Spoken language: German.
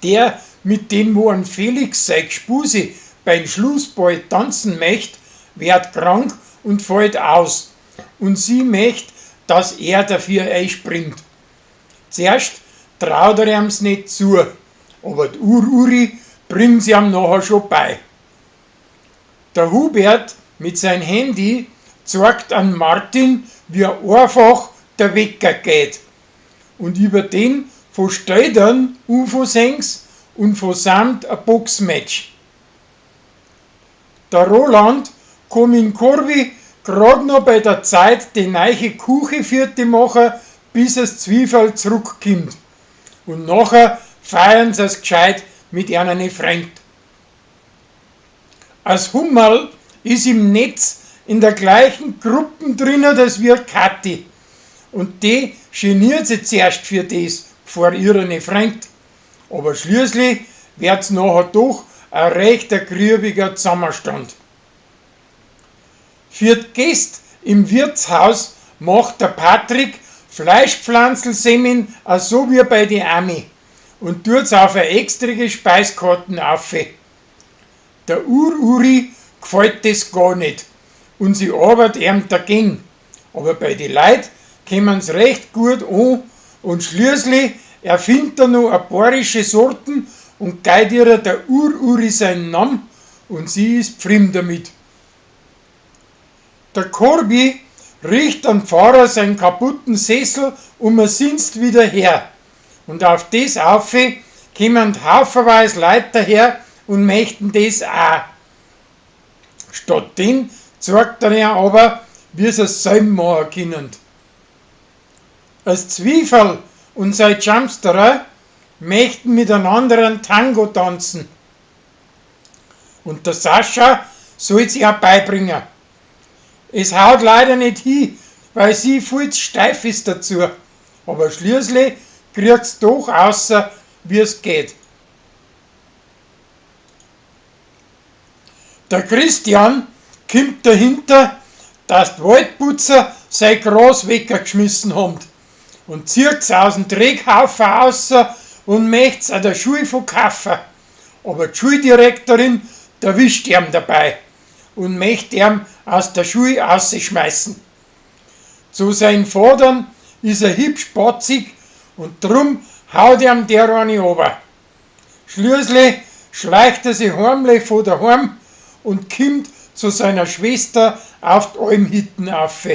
Der, mit dem wo ein Felix sein Gspuse beim Schlussball tanzen möcht, wird krank und fällt aus. Und sie möcht, dass er dafür einspringt. Zuerst traut er ihm's nicht zu, aber die Uri bringt sie ihm nachher schon bei. Der Hubert mit seinem Handy zeigt an Martin, wie einfach der Wecker geht. Und über den von Stellern UFO-Sengs und von Samt ein Boxmatch. Der Roland kam in Korbi gerade noch bei der Zeit die neue Kuche für die machen, bis das Zwiebel zurückkommt. Und nachher feiern sie es gescheit mit einem Freund. Als Hummerl ist im Netz in der gleichen Gruppe drinnen, das wie Kathi. Und die geniert sich zuerst für das vor ihren Freund. Aber schließlich wird's nachher doch ein rechter grübiger Zusammenstand. Für die Gäste im Wirtshaus macht der Patrick Fleischpflanzelsemin so wie bei den Ami und tut's auf eine extra Speiskarten auf. Der Uri gefällt das gar nicht und sie arbeitet ihm dagegen. Aber bei den Leuten kommen's recht gut an und schließlich erfindet er noch ein bayerische Sorten und geht ihr der Uri seinen Namen und sie ist pfrimm damit. Der Korbi riecht am Fahrer seinen kaputten Sessel und er sinst wieder her. Und auf das auf kommen haufenweise Leute daher und möchten das auch. Stattdessen zeigt er ihnen aber, wie sie es selber machen können. Als Zwiebel und sein Jumpsterer möchten mit einem anderen Tango tanzen. Und der Sascha soll sie auch beibringen. Es haut leider nicht hin, weil sie viel zu steif ist dazu. Aber schließlich kriegt's doch außer, wie es geht. Der Christian kommt dahinter, dass die Waldputzer sein Gras weggeschmissen haben und zieht's aus dem Dreghaufen raus und möcht's an der Schule verkaufen. Aber die Schuldirektorin erwischt ihn dabei und möchte ihn aus der Schule rausschmeißen. Zu seinen Vatern ist er hübsch batzig und drum haut ihm der eine runter. Schließlich schleicht er sich heimlich von daheim und kommt zu seiner Schwester auf die Almhütten auf.